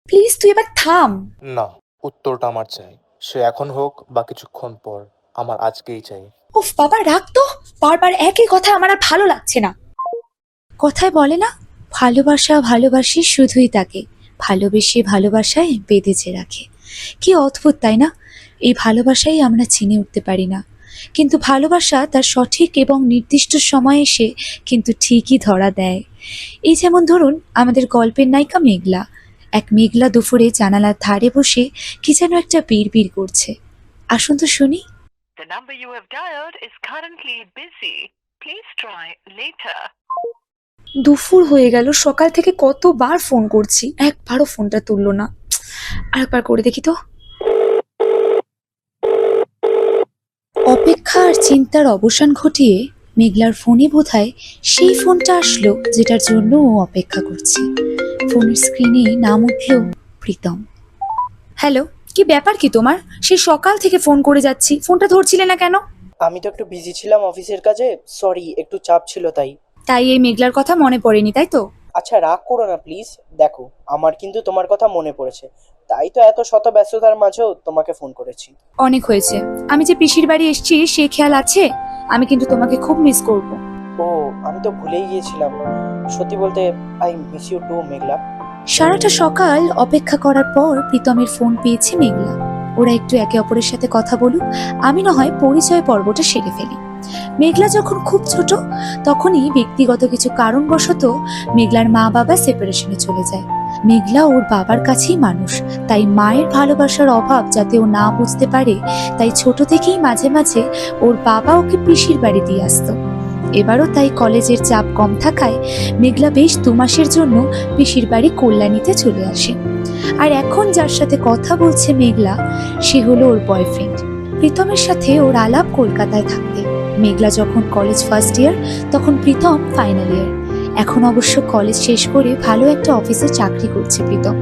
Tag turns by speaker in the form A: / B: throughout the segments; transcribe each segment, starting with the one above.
A: Please তুই এবার থাম।
B: না, উত্তরটা আমার চাই। সে এখন হোক বা কিছুক্ষণ পর, আমার আজকেই চাই।
A: উফ বাবা রাখ তো, বারবার একই কথা আমার আর ভালো লাগছে না। কথায় বলে না, ভালোবাসা ভালোবাসি শুধুই তাকে, ভালোবেসে ভালোবাসায় বেঁধেছে রাখে। কি অদ্ভুত তাই না? এই ভালোবাসাই আমরা চিনে উঠতে পারি না, কিন্তু ভালোবাসা তার সঠিক এবং নির্দিষ্ট সময় এসে কিন্তু ঠিকই ধরা দেয়। এই যেমন ধরুন আমাদের গল্পের নায়িকা মেঘলা। এক মেঘলা দুপুরে জানালার ধারে বসে কি যেন একটা বিড়বিড় করছে। আসুন তো শুনি।
C: The number you have dialed is currently busy. Please try later.
A: দুপুর হয়ে গেল, সকাল থেকে কতবার ফোন করছি, একবারও ফোনটা তুললো না। আরেকবার করে দেখি তো। অপেক্ষা আর চিন্তার অবসান ঘটিয়ে মেঘলার ফোনে বোধহয় সেই ফোনটা আসলো যেটার জন্য ও অপেক্ষা করছে। ফোনের স্ক্রিনে নাম উঠল প্রীতম। হ্যালো, কি ব্যাপার কি তোমার? সেই সকাল থেকে ফোন করে যাচ্ছি, ফোনটা ধরছিলে না কেন?
D: আমি তো একটু বিজি ছিলাম অফিসের কাজে, সরি, একটু চাপ ছিল তাই।
A: তাই এই মেঘলার কথা মনে পড়েনি, তাই তো?
D: আচ্ছা রাগ করো না প্লিজ, দেখো আমার কিন্তু তোমার কথা মনে পড়েছে, তাই তো এত শত ব্যস্ততার মাঝেও তোমাকে ফোন করেছি।
A: অনেক হয়েছে, আমি যে পিসির বাড়ি এসেছি সে খেয়াল আছে? আমি কিন্তু তোমাকে খুব মিস করব।
D: ও, আমি তো ভুলেই গিয়েছিলাম। সত্যি বলতে আই মিস ইউ টু মেঘলা।
A: সারাটা সকাল অপেক্ষা করার পর প্রীতমের ফোন পেয়েছে মেঘলা। ওরা একটু একে অপরের সাথে কথা বলুক, আমি না হয় পরিচয় পর্বটা সেরে ফেলি। মেঘলা যখন খুব ছোট তখনই ব্যক্তিগত কিছু কারণবশত মেঘলার মা বাবা সেপারেশনে চলে যায়। মেঘলা ওর বাবার কাছেই মানুষ, তাই মায়ের ভালোবাসার অভাব যাতে ও না বুঝতে পারে, তাই ছোট থেকেই মাঝে মাঝে ওর বাবা ওকে পিসির বাড়ি দিয়ে আসতো। এবারও তাই কলেজের চাপ কম থাকায় মেঘলা বেশ 2 মাসের জন্য পিসির বাড়ি কল্যাণীতে চলে আসে। আর এখন যার সাথে কথা বলছে মেঘলা, সে হলো ওর বয়ফ্রেন্ড। প্রীতমের সাথে ওর আলাপ কলকাতায় থাকতে। মেঘলা যখন কলেজ ফার্স্ট ইয়ার তখন প্রীতম ফাইনাল ইয়ার। এখন অবশ্য কলেজ শেষ করে ভালো একটা অফিসে চাকরি করছে প্রীতম।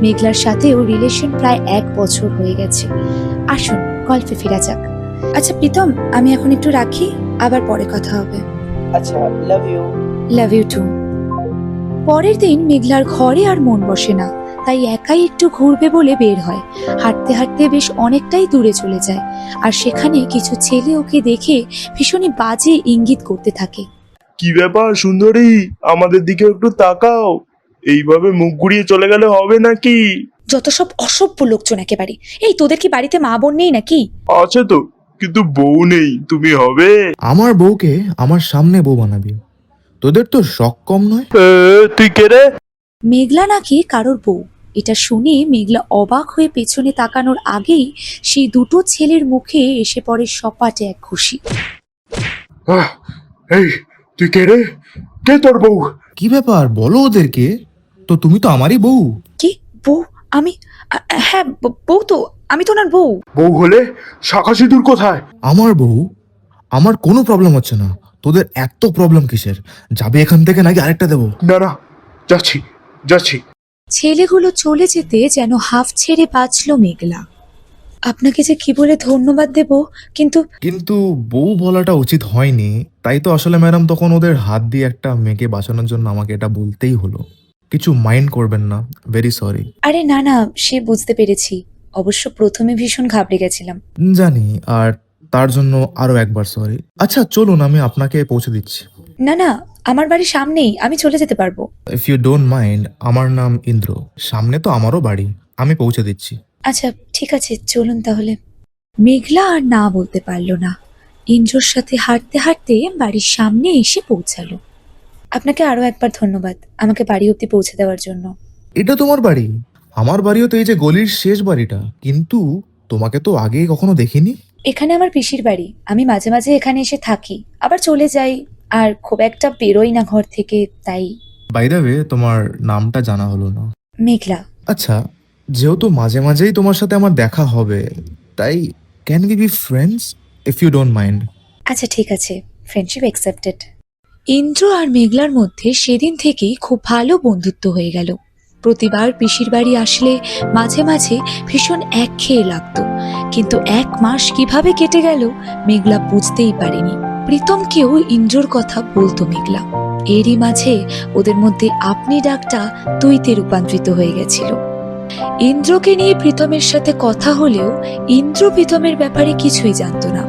A: মেঘলার সাথে ওর রিলেশন প্রায় 1 বছর হয়ে গেছে। আসুন গল্পে ফেরা যাক। আচ্ছা প্রীতম, আমি এখন একটু রাখি, আবার পরে কথা হবে।
D: আচ্ছা, love you.
A: Love you too. পরের দিন মেঘলার ঘরে আর মন বসে না, তাই একাই একটু ঘুরবে বলে বের হয়। হাঁটতে হাঁটতে বেশ অনেকটাই দূরে চলে যায়, আর সেখানে কিছু ছেলে ওকে দেখে ভীষণই বাজে ইঙ্গিত করতে থাকে।
E: কি ব্যাপার সুন্দরী, আমাদের দিকে একটু তাকাও। এইভাবে মুখ ঘুরিয়ে চলে গেলে হবে নাকি?
A: যত সব অসভ্য লোকজন একেবারে। এই তোদের কি বাড়িতে মা বোন নেই নাকি?
E: আছে তো, কিন্তু বউ নেই, তুমি হবে?
B: আমার বউকে আমার সামনে বউ বানাবি? তোদের তো শখ কম নয়।
E: তুই কে রে?
A: মেঘলা নাকি কারোর বউ, এটা শুনে মেঘলা অবাক হয়ে পেছনে তাকানোর আগেই সেই দুটো ছেলের মুখে এসে পড়ে সপাটে এক খুশি।
E: এই, তুই কে রে? কে তোর বউ?
B: কি ব্যাপার বলো ওদেরকে, তো তুমি তো আমারই বউ।
A: কি বউ? আমি হ্যাঁ বউ তো, আমি তো ওনার বউ।
E: বউ হলে শাখা সিঁদুর কোথায়?
B: আমার বউ? আমার কোনো প্রবলেম হচ্ছে না, তোদের এত প্রবলেম কিসের? যাবে এখান থেকে নাকি আরেকটা দেবো?
E: না না, যাচ্ছি যাচ্ছি।
A: ছেলেগুলো চলে যেতে যেন হাফ ছেড়ে বাঁচল মেঘলা। আপনাকে যে কি বলে ধন্যবাদ দেব, কিন্তু
B: কিন্তু বউ বলাটা উচিত হয়নি, তাই তো আসলে ম্যাডাম তখন ওদের হাত দিয়ে একটা মেয়েকে বাঁচানোর জন্য আমাকে এটা বলতেই হলো। কিছু মাইন্ড করবেন না, ভেরি সরি।
A: আরে না না, সে বুঝতে পেরেছি। অবশ্য প্রথমে ভীষণ ঘাবড়ে গেছিলাম।
B: জানি, আর তার জন্য আরো একবার সরি। আচ্ছা চলুন, আমি আপনাকে পৌঁছে দিচ্ছি।
A: না না, আমার বাড়ির সামনেই, আমি চলে যেতে পারবো।
B: ইফ ইউ ডোন্ট মাইন্ড, আমার নাম ইন্দ্র, সামনে তো আমারও বাড়ি, আমি পৌঁছে দিচ্ছি।
A: আচ্ছা ঠিক আছে, চলুন তাহলে। মেঘলা আর না বলতে পারল না। ইন্দ্রর সাথে হাঁটতে হাঁটতে বাড়ির সামনে এসে পৌঁছালো। আপনাকে আরো একবার ধন্যবাদ আমাকে বাড়ি অব্দি পৌঁছে দেওয়ার জন্য।
B: এটা তোমার বাড়ি? আমার বাড়িও তো এই যে গলির শেষ বাড়িটা, কিন্তু তোমাকে তো আগে কখনো দেখিনি।
A: এখানে আমার পিসির বাড়ি, আমি মাঝে মাঝে এখানে এসে থাকি, আবার চলে যাই, আর খুব একটা বেরোই না ঘর থেকে, তাই।
B: বাই দ্য ওয়ে, তোমার নামটা জানা হলো না।
A: মেঘলা।
B: আচ্ছা, যেহেতু মাঝে মাঝেই তোমার সাথে আমার দেখা হবে, তাই can we be friends if you don't mind?
A: আচ্ছা ঠিক আছে, ফ্রেন্ডশিপ অ্যাকসেপ্টেড। ইন্দ্র আর মেঘলার মধ্যে সেদিন থেকেই খুব ভালো বন্ধুত্ব হয়ে গেল। প্রতিবার পিসির বাড়ি আসলে মাঝে মাঝে ভীষণ একঘেয়ে লাগতো, কিন্তু 1 মাস কিভাবে কেটে গেল মেঘলা বুঝতেই পারেনি। প্রীতমকেও ইন্দ্রর কথা বলতো মেঘলা। এরই মাঝে ওদের মধ্যে আপনি ডাকটা তুইতে রূপান্তরিত হয়ে গেছিল। ইন্দ্রকে নিয়ে প্রীতমের সাথে কথা হলেও ইন্দ্র প্রীতমের ব্যাপারে কিছুই জানতো না,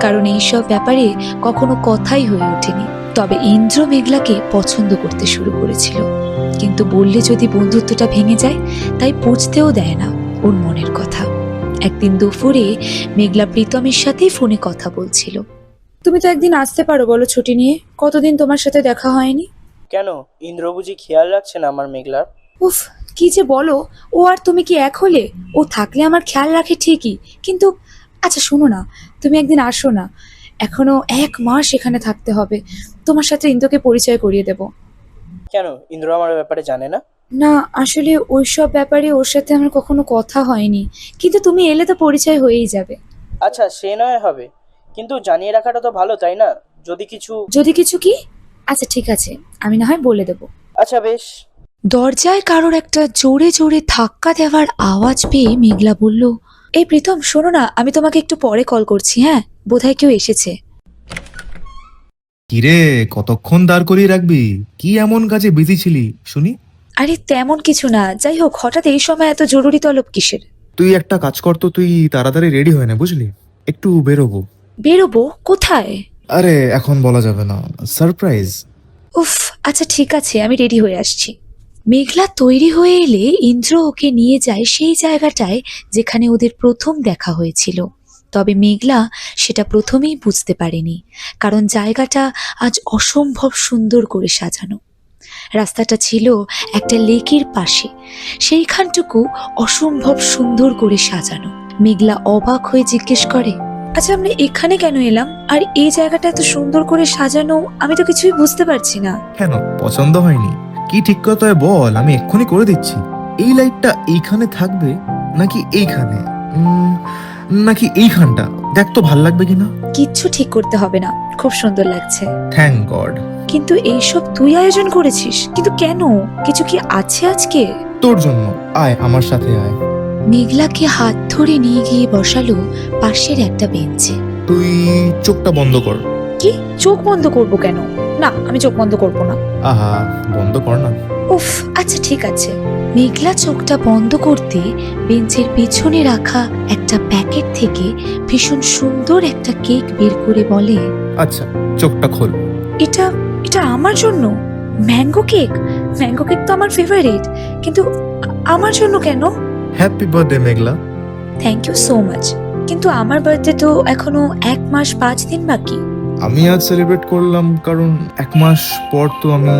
A: কারণ এইসব ব্যাপারে কখনো কথাই হয়ে ওঠেনি। তবে ইন্দ্র মেঘলাকে পছন্দ করতে শুরু করেছিল, কিন্তু বললে যদি বন্ধুত্বটা ভেঙে যায় তাই বুঝতেও দেয় না ওর মনের কথা। একদিন দুপুরে মেঘলা প্রীতমের সাথেই ফোনে কথা বলছিল। তুমি তো একদিন আসতে পারো বলো ছুটি নিয়ে, কতদিন তোমার সাথে দেখা হয়নি।
D: কেন, ইন্দ্র বুঝি খেয়াল রাখছে না আমার মেঘলার?
A: উফ, কি যে বলো, ও আর তুমি কি এক হলে? ও থাকলে আমার খেয়াল রাখে ঠিকই, কিন্তু আচ্ছা শোনো না, তুমি একদিন আসো না, এখনো 1 মাস এখানে থাকতে হবে, তোমার সাথে ইন্দ্রকে পরিচয় করিয়ে দেব।
D: কেন, ইন্দ্র আমার ব্যাপারে জানে না?
A: না, আসলে ওইসব ব্যাপারে ওর সাথে আমার কখনো কথা হয়নি, কিন্তু তুমি এলে তো পরিচয় হয়েই যাবে।
D: আচ্ছা, সে নয় হবে, কিন্তু জানিয়ে রাখাটা তো ভালো, তাই না? যদি কিছু
A: কি? আচ্ছা ঠিক আছে, আমি না হয় বলে দেব।
D: আচ্ছা বেশ।
A: দরজায় কারোর একটা জোরে জোরে ধাক্কা দেওয়ার আওয়াজ পেয়ে মেঘলা বলল, এই প্রীতম শোনো না, আমি তোমাকে একটু পরে কল করছি। হ্যাঁ, বোধহয় কেউ এসেছে।
B: কিরে, কতক্ষণ দাঁড় করিয়ে রাখবি? কি এমন কাজে বিজি ছিলি শুনি?
A: আরে তেমন কিছু না, যাই হোক, হঠাৎ এই সময় এত জরুরি তলব কিসের?
B: তুই একটা কাজ কর তো, তুই তাড়াতাড়ি রেডি হয়ে নে, বুঝলি? একটু বেরোবো।
A: বেরোবো? কোথায়?
B: আরে এখন বলা যাবে না, সারপ্রাইজ।
A: উফ, আচ্ছা ঠিক আছে, আমি রেডি হয়ে আসছি। মেঘলা তৈরি হয়ে এলে ইন্দ্র ওকে নিয়ে যায় সেই জায়গাটায় যেখানে ওদের প্রথম দেখা হয়েছিল। তবে মেঘলা সেটা প্রথমেই বুঝতে পারেনি, কারণ জায়গাটা আজ অসম্ভব সুন্দর করে সাজানো। রাস্তাটা ছিল একটা লেকের পাশে, সেইখানটুকু অসম্ভব সুন্দর করে সাজানো। মেঘলা অবাক হয়ে জিজ্ঞেস করে, আচ্ছা আমরা এখানে কেন এলাম, আর এই জায়গাটা এত সুন্দর করে সাজানো? আমি তো কিছুই বুঝতে পারছি না।
B: কেন, পছন্দ হয়নি? কি ঠিক কথা বল, আমি এক্ষুনি করে দিচ্ছি। এই লাইটটা এইখানে থাকবে নাকি এইখানে, নাকি এইখানটা? দেখ তো ভাল লাগবে কিনা।
A: কিচ্ছু ঠিক করতে হবে না, খুব সুন্দর লাগছে।
B: Thank god.
A: কিন্তু এইসব তুই আয়োজন করেছিস, কিন্তু কেন? কিছু কি আছে আজকে?
B: তোর জন্য, আয় আমার সাথে আয়।
A: মেঘলাকে হাত ধরে নিয়ে গিয়ে বসালো পাশের একটা বেঞ্চে।
B: তুই চোখটা বন্ধ কর।
A: কি, চোখ বন্ধ করব কেন? না, আমি চোখ বন্ধ করব না।
B: আহা, বন্ধ কর না।
A: উফ, আচ্ছা ঠিক আছে। মেঘলা চোখটা বন্ধ করতে বেঞ্চের পিছনে রাখা একটা প্যাকেট থেকে ভীষণ সুন্দর একটা কেক বের করে বলে,
B: আচ্ছা চোখটা খোল।
A: এটা এটা আমার জন্য? Mango cake? ম্যাঙ্গো কেক তো আমার ফেভারিট, কিন্তু আমার জন্য কেন?
B: Happy birthday Meghla.
A: Thank you so much, কিন্তু আমার বার্থডে তো এখনো 1 মাস 5 দিন বাকি।
B: আমি আজ সেলিব্রেট করলাম কারণ 1 মাস পর তো আমি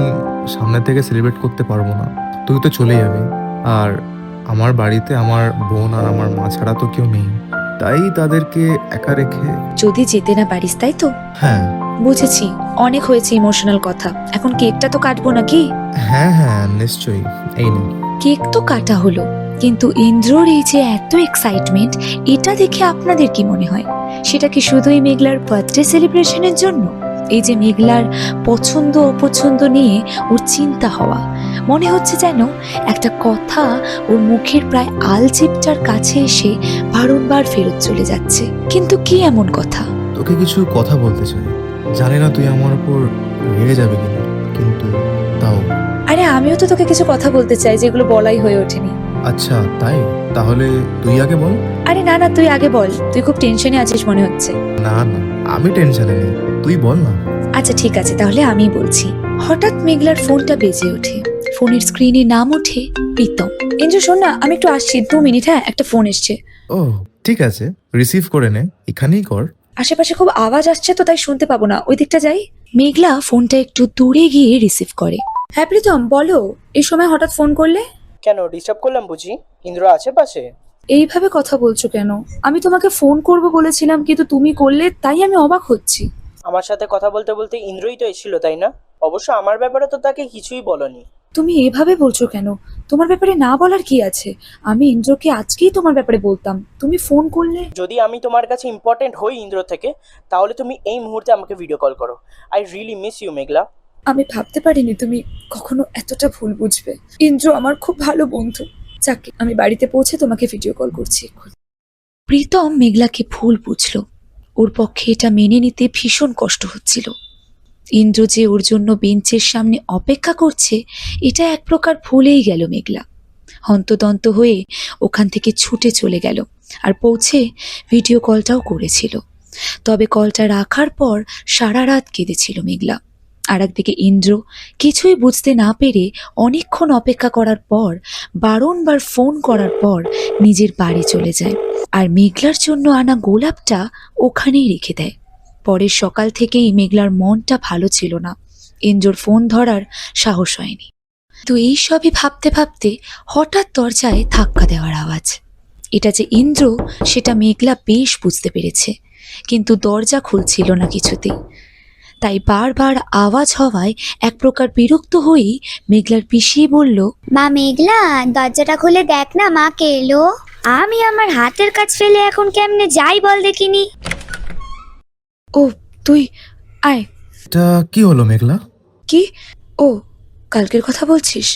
B: সামনে থেকে সেলিব্রেট করতে পারবো না, তুই তো চলে যাবি। আর আমার বাড়িতে আমার বোন আর আমার মা ছাড়া তো কেউ নেই, তাই তাদেরকে একা রেখে।
A: যদি যেতে না পারিস তাই তো?
B: হ্যাঁ
A: বুঝেছি, অনেক হয়েছে ইমোশনাল কথা, এখন কেকটা তো কাটবো নাকি?
B: হ্যাঁ হ্যাঁ নিশ্চয়ই, এই নে।
A: কেক তো কাটা হলো, কিন্তু ইন্দ্রর এই যে এত এক্সাইটমেন্ট, এটা দেখে আপনাদের কি মনে হয়? সেটা কি শুধুই মেঘলার বার্থডে সেলিব্রেশনের জন্য? এই যে মেঘলার পছন্দ অপছন্দ নিয়ে ওর চিন্তা হওয়া, মনে হচ্ছে যেন একটা কথা ওর মুখের প্রায় আলচিপটার কাছে এসে বারংবার ফেরত চলে যাচ্ছে। কিন্তু কি এমন কথা?
B: তোকে কিছু কথা বলতে চাই, জানি না তুই আমার উপর রেগে যাবে কিনা, কিন্তু তাও।
A: আরে আমিও তো তোকে কিছু কথা বলতে চাই, যেগুলো বলাই হয়ে ওঠেনি।
B: আচ্ছা তাই, তাহলে তুই আগে বল।
A: আরে না না, তুই আগে বল, তুই খুব টেনশনে আছিস মনে হচ্ছে।
B: না না, আমি টেনশনে নেই, তুই বল না।
A: আচ্ছা ঠিক আছে, তাহলে আমিই বলছি। হঠাৎ মেঘলার ফোনটা বেজে ওঠে, ফোনের স্ক্রিনে নাম ওঠে প্রীতম। ইন্দ্র শোন না, আমি একটু আসছি, 2 মিনিট। হ্যাঁ, একটা ফোন এসছে।
B: ও ঠিক আছে, রিসিভ করে নে, এখানেই কর।
A: আশেপাশে খুব আওয়াজ আসছে তো, তাই শুনতে পাবো না, ওই দিকটা যাই। মেঘলা ফোনটা একটু দূরে গিয়ে রিসিভ করে। হ্যাঁ প্রীতম বলো, এই সময় হঠাৎ ফোন করলে?
D: কেন, ডিস্টার্ব করলাম বুঝি? ইন্দ্র আছে পাশে?
A: এইভাবে কথা বলছো কেন? আমি তোমাকে ফোন করব বলেছিলাম, কিন্তু তুমি করলে, তাই আমি অবাক হচ্ছি।
D: আমার সাথে কথা বলতে বলতে ইন্দ্রই তো এসেছিল, তাই না? অবশ্য আমার ব্যাপারে তো তাকে কিছুই বলনি।
A: তুমি এভাবে বলছো কেন? তোমার ব্যাপারে না বলার কি আছে? আমি ইন্দ্রকে আজকেই তোমার ব্যাপারে বলতাম, তুমি ফোন করলে।
D: যদি আমি তোমার কাছে ইম্পর্টেন্ট হই ইন্দ্র থেকে, তাহলে তুমি এই মুহূর্তে আমাকে ভিডিও কল করো। আই রিয়েলি মিস ইউ মেঘলা।
A: আমি ভাবতে পারিনি তুমি কখনো এতটা ভুল বুঝবে। ইন্দ্র আমার খুব ভালো বন্ধু। যাকে, আমি বাড়িতে পৌঁছে তোমাকে ভিডিও কল করছি এখন। প্রীতম মেঘলাকে ভুল বুঝলো, ওর পক্ষে এটা মেনে নিতে ভীষণ কষ্ট হচ্ছিল। ইন্দ্র যে ওর জন্য বেঞ্চের সামনে অপেক্ষা করছে, এটা এক প্রকার ভুলেই গেল মেঘলা। হন্তদন্ত হয়ে ওখান থেকে ছুটে চলে গেল আর পৌঁছে ভিডিও কলটাও করেছিল। তবে কলটা রাখার পর সারা রাত কেঁদেছিল মেঘলা। আর একদিকে ইন্দ্র কিছুই বুঝতে না পেরে অনেকক্ষণ অপেক্ষা করার পর বারংবার ফোন করার পর নিজের বাড়ি চলে যায় আর মেঘলার জন্য আনা গোলাপটা ওখানেই রেখে দেয়। পরের সকাল থেকেই মেঘলার মনটা ভালো ছিল না, ইন্দ্রর ফোন ধরার সাহস হয়নি। তো এইসবই ভাবতে ভাবতে হঠাৎ দরজায় ধাক্কা দেওয়ার আওয়াজ। এটা যে ইন্দ্র সেটা মেঘলা বেশ বুঝতে পেরেছে, কিন্তু দরজা খুলছিল না কিছুতেই। তাই বারবার আওয়াজ হওয়ায় এক প্রকার বিরক্ত হয়েই মেঘলার পিসি বলল,
F: মা মেঘলা, দরজাটা খুলে দেখ না, মা কে এলো। আমি আমার হাতের কাজ ফেলে এখন কেমনে যাই বল দেখিনি।
A: ও তুই আয়।
B: এটা কি হলো মেঘলা?
A: কি? ও কালকের কথা বলছিস?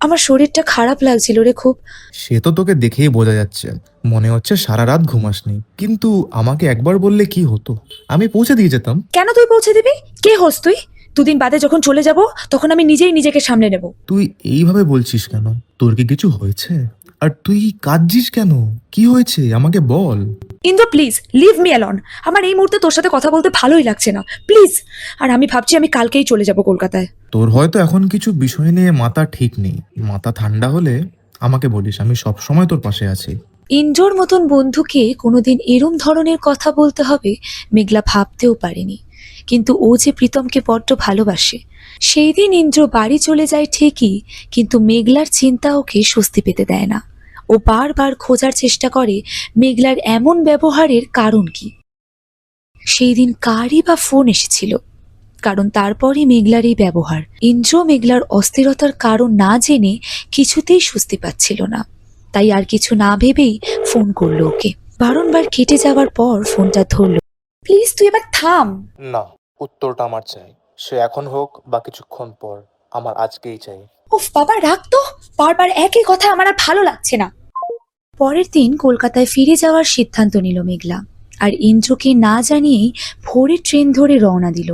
A: আমার শরীরটা খারাপ লাগছিল রে খুব।
B: সে তো তোকে দেখেই বোঝা যাচ্ছে, মনে হচ্ছে সারা রাত ঘুমাসনি। কিন্তু আমাকে একবার বললে কি হতো, আমি পৌঁছে দিয়ে যেতাম।
A: কেন তুই পৌঁছে দিবি? কে হোস তুই? দুদিন বাদে যখন চলে যাব তখন আমি নিজেই নিজেকে সামলে নেব।
B: তুই এইভাবে বলছিস কেন? তোর কি কিছু হয়েছে? আর তুই কাঁদছিস কেন? কি হয়েছে আমাকে বল।
A: Indra please leave me alone. আমার এই মুহূর্তে তোর সাথে কথা বলতে ভালোই লাগছে না, প্লিজ। আর আমি ভাবছি আমি কালকেই চলে যাব কলকাতায়।
B: তোর হয়তো এখন কিছু বিষয় নিয়ে মাথা ঠিক নেই। মাথা ঠান্ডা হলে আমাকে বলিস, আমি সব সময় তোর পাশে আছি।
A: ইন্দ্রর মতন বন্ধুকে কোনোদিন এরম ধরনের কথা বলতে হবে মেঘলা ভাবতেও পারেনি। কিন্তু ও যে প্রীতমকে বড্ড ভালোবাসে। সেই দিন ইন্দ্র বাড়ি চলে যায় ঠিকই, কিন্তু মেঘলার চিন্তা ওকে স্বস্তি পেতে দেয় না। ও বারবার খোঁজার চেষ্টা করে মেঘলার এমন ব্যবহারের কারণ কি। সেই দিন কারই বা ফোন এসেছিল, কারণ তারপরই মেঘলার এই ব্যবহার। ইন্দ্র মেঘলার অস্থিরতার কারণ না জেনে কিছুতেই স্বস্তি পাচ্ছিল না, তাই আর কিছু না ভেবেই ফোন করলো ওকে। বারংবার কেটে যাওয়ার পর ফোনটা ধরলো। প্লিজ তুই এবার থাম।
B: না, উত্তরটা আমার চাই, সে এখন হোক বা কিছুক্ষণ পর, আমার আজকেই চাই।
A: উফ বাবা রাখ তো, বারবার একই কথা আমার আর ভালো লাগছে না। পরের দিন কলকাতায় ফিরে যাওয়ার সিদ্ধান্ত নিল মেঘলা, আর ইন্দ্রকে না জানিয়েই ভোরের ট্রেন ধরে রওনা দিল।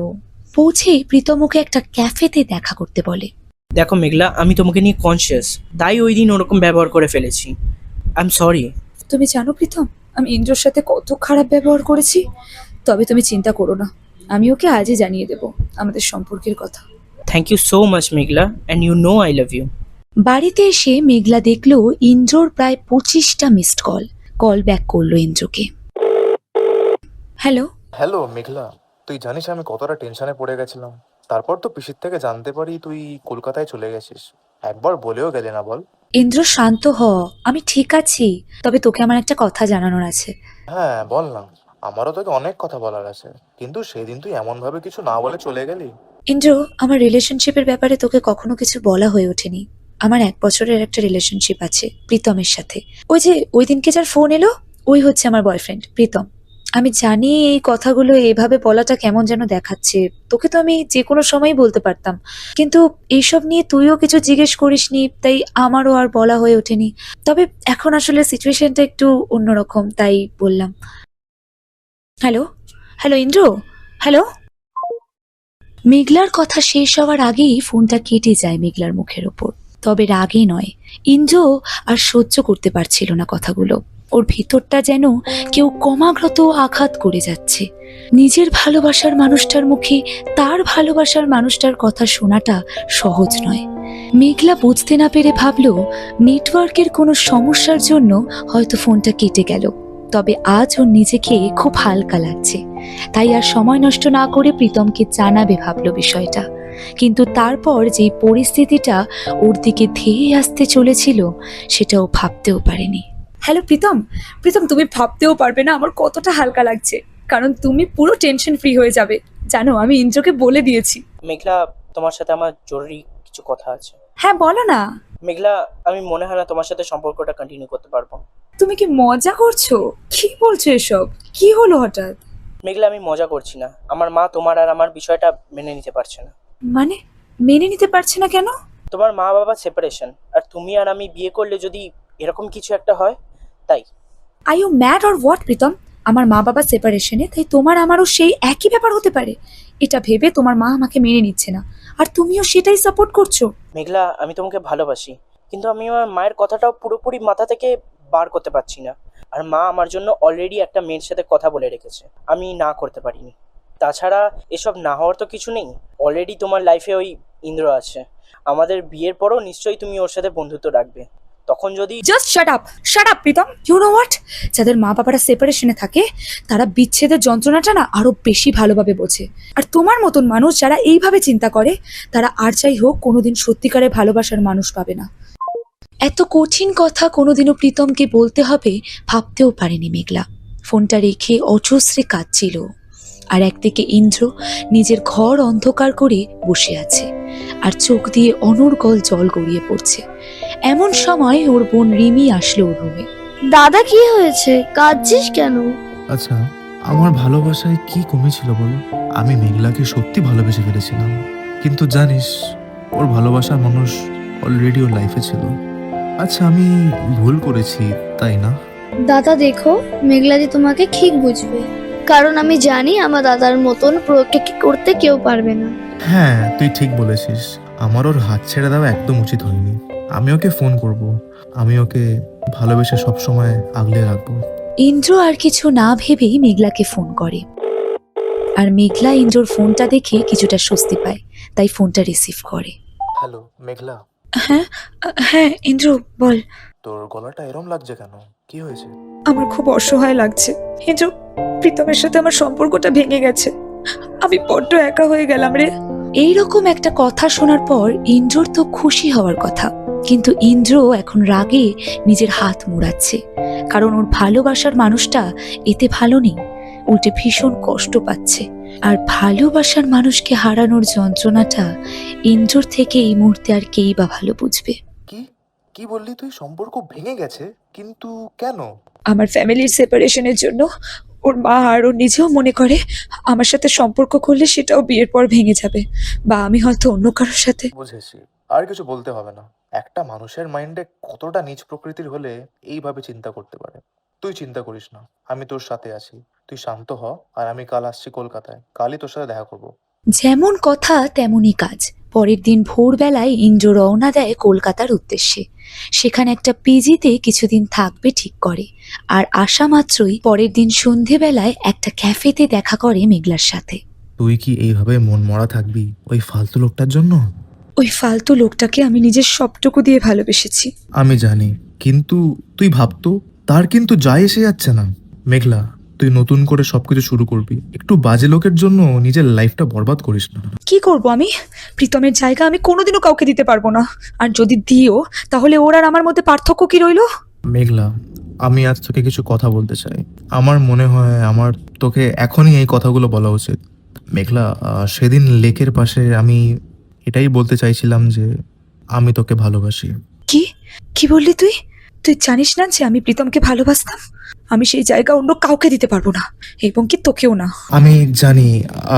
A: পৌঁছে প্রীতমকে একটা ক্যাফেতে দেখা করতে বলে।
D: দেখো মেঘলা, আমি তোমাকে নিয়ে কনসিয়াস, তাই ওই দিন ওরকম ব্যবহার করে ফেলেছি। I am sorry.
A: তুমি জানো প্রীতম, আমি ইন্দ্রর সাথে কত খারাপ ব্যবহার করেছি। তবে তুমি চিন্তা করো না, আমি ওকে আজই জানিয়ে দেব আমাদের সম্পর্কের কথা।
D: Thank you so much Meghla, and you know I love you.
A: বাড়িতে এসে মেঘলা দেখলো ইন্দ্রর প্রায় 25টা মিসড কল ব্যাক করলো ইন্দ্রকে। হ্যালো।
B: হ্যালো মেঘলা, তুই জানিস আমি কতটা টেনশনে পড়ে গেছিলাম। তারপর তো পিসির থেকে জানতে পারি তুই কলকাতায় চলে গেছিস। একবার বলেও গেলে না বল।
A: ইন্দ্র শান্ত হ, আমি ঠিক আছি। তবে তোকে আমার একটা কথা জানানোর আছে।
B: হ্যাঁ বল না, আমারও তোকে অনেক কথা বলার আছে, কিন্তু সেদিন তুই এমন ভাবে কিছু না বলে চলে গেলি।
A: ইন্দ্র, আমার রিলেশনশিপের ব্যাপারে তোকে কখনো কিছু বলা হয়ে ওঠেনি। আমার 1 বছরের একটা রিলেশনশিপ আছে প্রীতমের সাথে। ওই যে ওই দিনকে যার ফোন এলো, ওই হচ্ছে আমার বয়ফ্রেন্ড প্রীতম। আমি জানি এই কথাগুলো এভাবে বলাটা কেমন যেন দেখাচ্ছে, তোকে তো আমি যে কোনো সময় বলতে পারতাম, কিন্তু এইসব নিয়ে তুইও কিছু জিজ্ঞেস করিসনি, তাই আমারও আর বলা হয়ে ওঠেনি। তবে এখন আসলে সিচুয়েশনটা একটু অন্যরকম, তাই বললাম। Hello hello Indra, hello. মেঘলার কথা শেষ হওয়ার আগেই ফোনটা কেটে যায় মেঘলার মুখের ওপর। তবে রাগে নয়, ইন্দ্র আর সহ্য করতে পারছিল না কথাগুলো। ওর ভিতরটা যেন কেউ ক্রমাগত আঘাত করে যাচ্ছে। নিজের ভালোবাসার মানুষটার মুখে তার ভালোবাসার মানুষটার কথা শোনাটা সহজ নয়। মেঘলা বুঝতে না পেরে ভাবলো নেটওয়ার্কের কোনো সমস্যার জন্য হয়তো ফোনটা কেটে গেল। তবে আজ ওর নিজেকে খুব হালকা লাগছে, তাই আর সময় নষ্ট না করে প্রীতমকে জানাবে ভাবলো বিষয়টা। কিন্তু তারপর যেই পরিস্থিতিটা ওর দিকে ধেয়ে আসতে চলেছিল সেটা ও ভাবতেও পারেনি। হ্যালো প্রীতম, প্রীতম তুমি ভাবতেও পারবে না আমার কতটা হালকা লাগছে, কারণ তুমি পুরো টেনশন ফ্রি হয়ে যাবে। জানো আমি ইন্দ্রকে বলে দিয়েছি।
D: মেঘলা, তোমার সাথে আমার জরুরি কিছু কথা আছে।
A: হ্যাঁ বলো না।
D: মেঘলা, আমি মনে হয় না তোমার সাথে সম্পর্কটা কন্টিনিউ করতে পারবো।
A: তুমি কি মজা করছো? কি বলছো এসব? কি হলো হঠাৎ?
D: মেঘলা, আমি মজা করছি না। আমার মা তোমার আর আমার বিষয়টা মেনে নিতে পারছে না।
A: মানে মেনে নিতে পারছে না কেন?
D: তোমার মা বাবা সেপারেশন, আর তুমি আর আমি বিয়ে করলে যদি এরকম কিছু একটা হয়, তাই।
A: Are you mad or what Pritam? আমার মা বাবা সেপারেশনে, তাই তোমার আমারও সেই একই ব্যাপার হতে পারে? এটা ভেবে তোমার মা আমাকে মেনে নিচ্ছে না, আর তুমিও সেটাই সাপোর্ট করছো।
D: মেঘলা, আমি তোমাকে ভালোবাসি, কিন্তু আমি আমার মায়ের কথাটাও পুরোপুরি মাথা থেকে বার করতে পারছি না। আর মা আমার জন্য অলরেডি একটা মেয়ের সাথে কথা বলে রেখেছে, আমি না করতে পারিনি। তাছাড়া এসব না হওয়ার তো কিছু নেই, অলরেডি তোমার লাইফে ওই ইন্দ্র আছে। আমাদের বিয়ের পরও নিশ্চয়ই তুমি ওর সাথে বন্ধুত্ব রাখবে। তখন যদি
A: just shut up Pritam. You know what, যাদের মা বাবারা সেপারেশনে থাকে তারা বিচ্ছেদের যন্ত্রণাটা না আরো বেশি ভালোভাবে বোঝে। আর তোমার মতন মানুষ যারা এইভাবে চিন্তা করে তারা আর যাই হোক কোনোদিন সত্যিকারের ভালোবাসার মানুষ পাবে না। এত কঠিন কথা কোনোদিনও প্রীতমকে বলতে হবে ভাবতেও পারেনি মেঘলা। ফোনটা রেখে অজস্রে কাঁদছিল। আর একদিকে ইন্দ্র নিজের ঘর অন্ধকার করে বসে আছে, আর চোখ দিয়ে অনর্গল জল গড়িয়ে পড়ছে। এমন সময় ওর বোন রিমি আসলো ওর রুমে।
F: দাদা কি হয়েছে, কাঁদছিস কেন?
B: আচ্ছা, আমার ভালোবাসায় কি কমেছিল বলো? আমি মেঘলাকে সত্যি ভালোবেসে ফেলেছিলাম, কিন্তু জানিস ওর ভালোবাসার মানুষ অলরেডি ওর লাইফে ছিল। আচ্ছা, আমি ভুল করেছি তাই না?
G: দাদা দেখো, মেঘলাদি তোমাকে ঠিক বুঝবে, কারণ আমি জানি আমার দাদার মতন করতে কেউ পারবে না।
B: হ্যাঁ, তুই ঠিক বলেছিস। আমার ওর হাত ছেড়ে দেওয়া একদম উচিত হয়নি। আমি ওকে ফোন করব, আমি ওকে ভালোবেসে সবসময় আগলে রাখবো।
A: ইন্দ্র আর কিছু না ভেবেই মেঘলাকে ফোন করে। আর মেঘলা ইন্দ্রর ফোনটা দেখে কিছুটা স্বস্তি পায়, তাই ফোনটা রিসিভ করে।
B: হ্যালো মেঘলা।
A: হ্যাঁ ইন্দ্র বল।
B: তোর গলাটা এরম লাগছে কেন? কি হয়েছে?
A: আমার খুব অসহায় লাগছে ইন্দ্র। প্রীতমের সাথে আমার সম্পর্কটা ভেঙে গেছে, আমি বড্ড একা হয়ে গেলাম রে। এইরকম একটা কথা শোনার পর ইন্দ্রর তো খুশি হওয়ার কথা, কিন্তু ইন্দ্র এখন রাগে নিজের হাত মুড়াচ্ছে, কারণ ওর ভালোবাসার মানুষটা এতে ভালো নেই, উল্টে ভীষণ কষ্ট পাচ্ছে। আর ভালোবাসার মানুষকে হারানোর যন্ত্রণাটা ইন্দ্রর থেকে এই মুহূর্তে আর কেই বা ভালো বুঝবে।
B: কি বললি তুই? সম্পর্ক ভেঙে গেছে? কিন্তু কেন?
A: আমার ফ্যামিলির সেপারেশনের জন্য ওর মা আর ও নিজেও মনে করে আমার সাথে সম্পর্ক করলে সেটাও বিয়ের পর ভেঙে যাবে, বা আমি হয়তো অন্য কারোর সাথে।
B: বুঝেছি, আর কিছু বলতে হবে না। একটা মানুষের মাইন্ডে কতটা নীচ প্রকৃতির হলে এইভাবে চিন্তা করতে পারে। তুই চিন্তা করিস না, আমি তোর সাথে আছি। তুই শান্ত হ, আর আমি কাল আসছি কলকাতায়। কালই তোর সাথে দেখা করবো।
A: যেমন কথা তেমনই কাজ। পরের দিন ভোরবেলায় ইন্দ্র রওনা দেয় কলকাতার উদ্দেশ্যে। সেখানে একটা পিজিতে কিছুদিন থাকবে ঠিক করে। আর আসা মাত্রই পরের দিন সন্ধেবেলায় একটা ক্যাফেতে দেখা করে মেঘলার সাথে।
B: তুই কি এইভাবে মন মরা থাকবি ওই ফালতু লোকটার জন্য?
A: ওই ফালতু লোকটাকে আমি নিজের সবটুকু দিয়ে ভালোবেসেছি।
B: আমি জানি, কিন্তু তুই ভাবতো তার কিন্তু যায় এসে যাচ্ছে না। মেঘলা, তুই নতুন করে সবকিছু শুরু করবি, একটু বাজে লোকের জন্য নিজের লাইফটা বরবাদ করিস না।
A: কি করব আমি? প্রীতমের জায়গা আমি কোনোদিনও কাউকে দিতে পারবো না, আর যদি দিও তাহলে ওর আর আমার মধ্যে পার্থক্য কি রইলো?
B: মেঘলা, আমি আজ তোকে কিছু কথা বলতে চাই। আমার মনে হয় আমার তোকে এখনই এই কথাগুলো বলা উচিত। মেঘলা, সেদিন লেকের পাশে আমি এটাই বলতে চাইছিলাম যে আমি তোকে ভালোবাসি।
A: কি কি বললি তুই? তুই জানিস না যে আমি প্রীতমকে ভালোবাসতাম? আমি সেই জায়গা অন্য কাউকে দিতে পারবো না, এবং কি তোকেও না।
B: আমি জানি,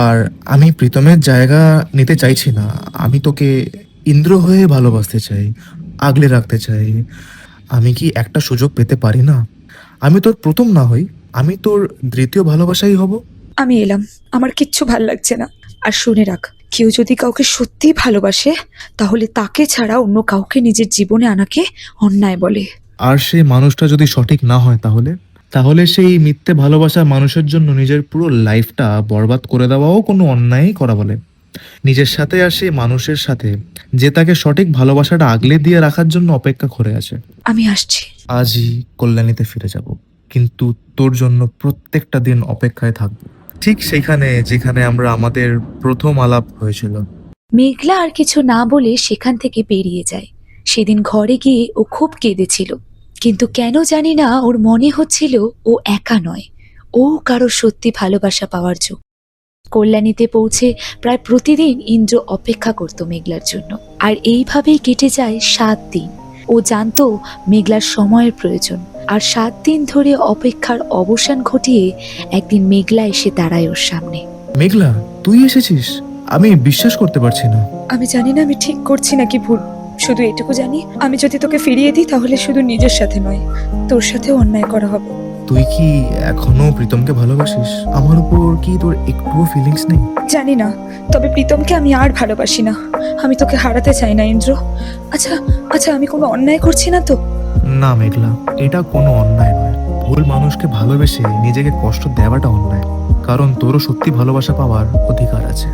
B: আর আমি প্রীতমের জায়গা নিতে চাইছি না। আমি তোকে ইন্দ্র হয়ে ভালোবাসতে চাই, আগলে রাখতে চাই। আমি কি একটা সুযোগ পেতে পারি না? আমি তোর প্রথম না হই, আমি তোর দ্বিতীয় ভালোবাসাই হব।
A: আমি এলাম, আমার কিচ্ছু ভাল লাগছে না। আর শুনে রাখ, কেউ যদি কাউকে সত্যি ভালোবাসে তাহলে তাকে ছাড়া অন্য কাউকে নিজের জীবনে আনাকে অন্যায় বলে।
B: আর সেই মানুষটা যদি সঠিক না হয় তাহলে সেই মিথ্যে ভালোবাসার মানুষের জন্য নিজের পুরো লাইফটা বরবাদ করে দেওয়াও কোনো অন্যায়ই করা বলে। নিজের সাথে আর সেই মানুষের সাথে যে তাকে সঠিক ভালোবাসাটা আগলে দিয়ে রাখার জন্য অপেক্ষা করে আছে।
A: আমি আসছি।
B: আজই কল্যাণীতে ফিরে যাব, কিন্তু তোর জন্য প্রত্যেকটা দিন অপেক্ষায় থাকবো, ঠিক সেখানে যেখানে আমরা আমাদের প্রথম আলাপ হয়েছিল।
A: মেঘলা আর কিছু না বলে সেখান থেকে বেরিয়ে যায়। সেদিন ঘরে গিয়ে ও খুব কেঁদেছিল, কিন্তু কেন জানি না ওর মনে হচ্ছিল ও একা নয়, ও কারো সত্যি ভালোবাসা পাওয়ার যোগ্য। কল্যাণীতে পৌঁছে প্রায় প্রতিদিন ইন্দ্র অপেক্ষা করত মেঘলার জন্য, আর এইভাবেই কেটে যায় 7 দিন। ও জানতো মেঘলার সময়ের প্রয়োজন, আর 7 দিন ধরে অপেক্ষার অবসান ঘটিয়ে একদিন মেঘলা এসে দাঁড়ায় ওর সামনে।
B: মেঘলা, তুই এসেছিস? আমি বিশ্বাস করতে পারছি না।
A: আমি জানি না আমি ঠিক করছি নাকি ভুল, শুধু এটুকু জানি আমি যদি তোকে ফিরিয়ে দিই তাহলে শুধু নিজের সাথে নয়, তোর সাথেও অন্যায় করা হবে।
B: তুই কি এখনো প্রীতমকে ভালোবাসিস? আমার উপর কি তোর একটুও ফিলিংস নেই?
A: জানি না, তবে প্রীতমকে আমি আর ভালোবাসি না। আমি তোকে হারাতে চাই না ইন্দ্র। আচ্ছা আচ্ছা, আমি কোনো অন্যায় করছি না তো?
B: না মেঘলা, এটা কোনো অন্যায় নয়। ভুল মানুষকে ভালোবেসে নিজেকে কষ্ট দেওয়াটা অন্যায়, কারণ তোরও সত্যি ভালোবাসা পাওয়ার অধিকার আছে।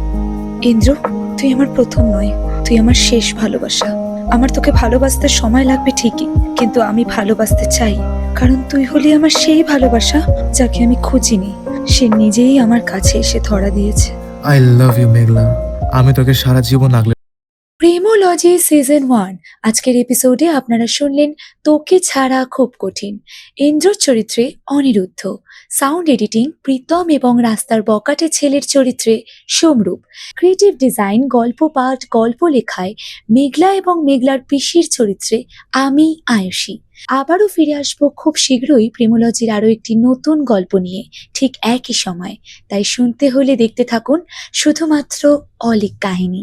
A: ইন্দ্র, তুই আমার প্রথম নয়, তুই আমার শেষ ভালোবাসা। আমার তোকে ভালোবাসতে সময় লাগবে ঠিকই, কিন্তু আমি ভালোবাসতে চাই, কারণ তুই হলি আমার সেই ভালোবাসা যাকে আমি খুঁজিনি। সে নিজেই আমার কাছে এসে ধরা দিয়েছে।
B: আই লাভ ইউ মেঘলা, আমি তোকে সারা জীবন আগলে।
A: প্রেমোলজি সিজন 1 আজকের এপিসোডে আপনারা শুনলেন তোকে ছাড়া খুব কঠিন। ইন্দ্রর চরিত্রে অনিরুদ্ধ, সাউন্ড এডিটিং প্রীতম এবং রাস্তার বকাটে ছেলের চরিত্রে সোমরূপ, ক্রিয়েটিভ ডিজাইন, গল্প পাঠ, গল্প লেখায় মেঘলা এবং মেঘলার পিসির চরিত্রে আমি আয়ুষী। আবারও ফিরে আসবো খুব শীঘ্রই প্রেমোলজির আরো একটি নতুন গল্প নিয়ে, ঠিক একই সময়। তাই শুনতে হলে দেখতে থাকুন শুধুমাত্র অলিক কাহিনী।